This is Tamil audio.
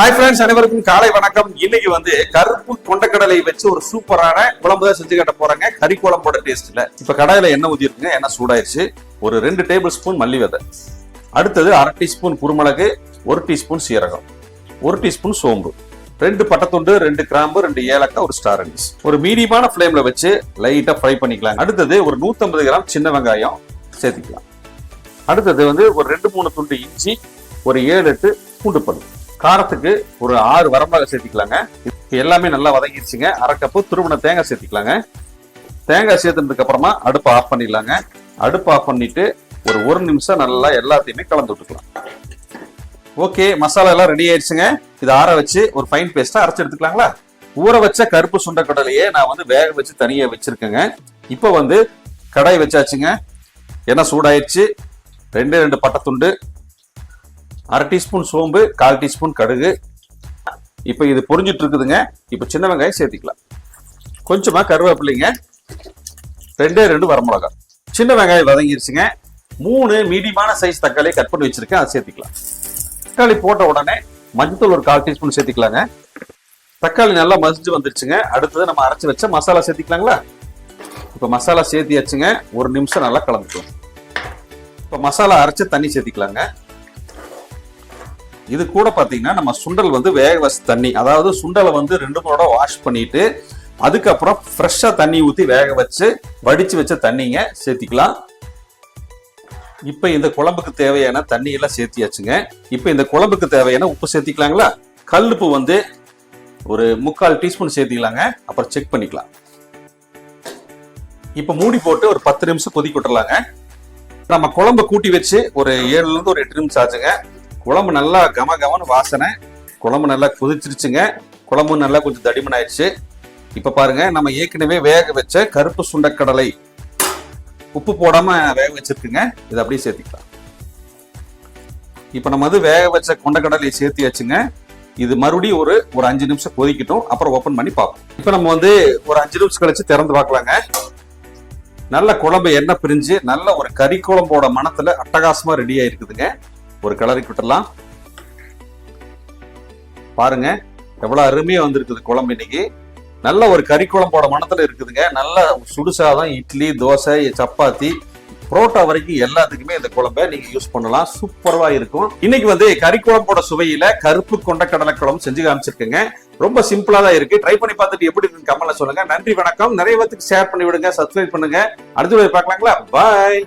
ஹாய் ஃப்ரெண்ட்ஸ், அனைவருக்கும் காலை வணக்கம். இன்னைக்கு வந்து கருப்பு கொண்டக்கடலை வச்சு ஒரு சூப்பரான குழம்பு தான் செஞ்சு கட்ட போறாங்க. கறி குழம்போட டேஸ்ட்ல. இப்ப கடாயில எண்ணெய் ஊத்தி இருக்குங்க. எண்ணெய் சூடாயிருச்சு. ஒரு 2 டேபிள் ஸ்பூன் மல்லி விதை, அடுத்தது 1/2 டீஸ்பூன் குருமிளகு, 1 டீஸ்பூன் சீரகம், 1 டீஸ்பூன் சோம்பு, 2 பட்டைத்துண்டு, 2 கிராம்பு, 2 ஏலக்காய், ஒரு ஸ்டார் அனிஸ். ஒரு மீடியமான ஃபிளேம்ல வச்சு லைட்டா ஃப்ரை பண்ணிக்கலாம். அடுத்தது ஒரு 150 கிராம் சின்ன வெங்காயம் சேர்த்துக்கலாம். அடுத்தது வந்து ஒரு 2-3 துண்டு இஞ்சி, ஒரு 7-8 பூண்டு பல். காரத்துக்கு ஒரு 6 வரமிளகாய் சேர்த்திக்கலாங்க. எல்லாமே நல்லா வதங்கிடுச்சுங்க. 1/2 கப்பு துருவின தேங்காய் சேர்த்திக்கலாங்க. தேங்காய் சேர்த்ததுக்கு அப்புறமா அடுப்பை ஆஃப் பண்ணிடலாங்க. அடுப்பை ஆஃப் பண்ணிட்டு ஒரு 1 நிமிஷம் நல்லா எல்லாத்தையுமே கலந்து விட்டுக்கலாம். ஓகே, மசாலா எல்லாம் ரெடி ஆயிடுச்சுங்க. இதை ஆற வச்சு ஒரு ஃபைன் பேஸ்டா அரைச்சு எடுத்துக்கலாங்களா? ஊற வச்ச கருப்பு சுண்டைக்கடலையே நான் வந்து வேக வச்சு தனியா வச்சிருக்கேங்க. இப்போ வந்து கடாய் வச்சாச்சுங்க. எண்ணெய் சூடாயிடுச்சு. 2 பட்டைத்துண்டு, 1/2 டீஸ்பூன் சோம்பு, 1/4 டீஸ்பூன் கடுகு. இப்ப இது பொரிஞ்சிட்டு இருக்குதுங்க. இப்ப சின்ன வெங்காயம் சேர்த்திக்கலாம். கொஞ்சமா கருவேப்பிள்ளைங்க, 2 வரமிளகாய். சின்ன வெங்காயம் வதங்கிருச்சுங்க. 3 மீடியமான சைஸ் தக்காளி கட் பண்ணி வச்சிருக்கேன், அதை சேர்த்திக்கலாம். தக்காளி போட்ட உடனே மஞ்சள் ஒரு 1/4 டீஸ்பூன் சேர்த்திக்கலாங்க. தக்காளி நல்லா மசிஞ்சு வந்துருச்சுங்க. அடுத்தது நம்ம அரைச்சு வச்ச மசாலா சேர்த்திக்கலாங்களா? இப்ப மசாலா சேர்த்தியாச்சுங்க. 1 நிமிஷம் நல்லா கலந்துக்கலாம். இப்ப மசாலா அரைச்ச தண்ணி சேர்த்திக்கலாங்க. இது கூட பாத்தீங்கன்னா நம்ம சுண்டல் வந்து வேக வச்ச தண்ணி, அதாவது சுண்டலை வந்து 2 முறை வாஷ் பண்ணிட்டு அதுக்கப்புறம் ஃப்ரெஷ்ஷா தண்ணி ஊத்தி வேக வச்சு வடிச்சு வச்ச தண்ணிங்க சேர்த்திக்கலாம். இப்ப இந்த குழம்புக்கு தேவையான தண்ணி எல்லாம் சேர்த்தியாச்சுங்க. இப்ப இந்த குழம்புக்கு தேவையான உப்பு சேர்த்திக்கலாங்களா? கல்லுப்பு வந்து ஒரு 3/4 டீஸ்பூன் சேர்த்திக்கலாங்க. அப்புறம் செக் பண்ணிக்கலாம். இப்ப மூடி போட்டு ஒரு 10 நிமிஷம் கொதிக்க விட்டுறலாங்க. நம்ம குழம்பு கூட்டி வச்சு ஒரு 7ல இருந்து ஒரு 8 நிமிஷம் ஆச்சுங்க. குழம்பு நல்லா கமகமன்னு வாசனை. குழம்பு நல்லா கொதிச்சிருச்சுங்க. குழம்பு நல்லா கொஞ்சம் தடிமன் ஆயிடுச்சு. இப்ப பாருங்க, நம்ம ஏற்கனவே வேக வச்ச கருப்பு சுண்டைக்கடலை உப்பு போடாம வேக வச்சிருக்குங்க. இதை அப்படியே சேர்த்திக்கலாம். இப்ப நம்ம வந்து வேக வச்ச கொண்டைக்கடலை சேர்த்தியாச்சுங்க. இது மறுபடியும் ஒரு 5 நிமிஷம் கொதிக்கட்டும். அப்புறம் ஓபன் பண்ணி பார்ப்போம். இப்ப நம்ம வந்து ஒரு 5 நிமிஷம் கழிச்சு திறந்து பார்க்கலாங்க. நல்ல குழம்பு எண்ணெய் பிரிஞ்சு நல்ல ஒரு கறி குழம்போட மணத்துல அட்டகாசமா ரெடி ஆயிருக்குதுங்க. ஒரு கலரி விட்டுடலாம். பாருங்க எவ்வளவு அருமையா வந்திருக்குது குழம்பு. இன்னைக்கு நல்ல ஒரு கறி குழம்போட மணத்துல இருக்குதுங்க. நல்ல சுடுசாதம், இட்லி, தோசை, சப்பாத்தி, புரோட்டா வரைக்கும் எல்லாத்துக்குமே இந்த குழம்பை நீங்க யூஸ் பண்ணலாம். சூப்பரா இருக்கும். இன்னைக்கு வந்து கறி குழம்போட சுவையில கருப்பு கொண்டைக்கடலை குழம்பு செஞ்சு காமிச்சிருக்கேங்க. ரொம்ப சிம்பிளா தான் இருக்கு. ட்ரை பண்ணி பார்த்துட்டு எப்படி இருக்குன்னு கமெண்ட்ல சொல்லுங்க. நன்றி, வணக்கம். நிறைய பேருக்கு ஷேர் பண்ணி விடுங்க, சப்ஸ்கிரைப் பண்ணுங்க. அடுத்த வீடியோ பார்க்கலாங்களா? பாய்.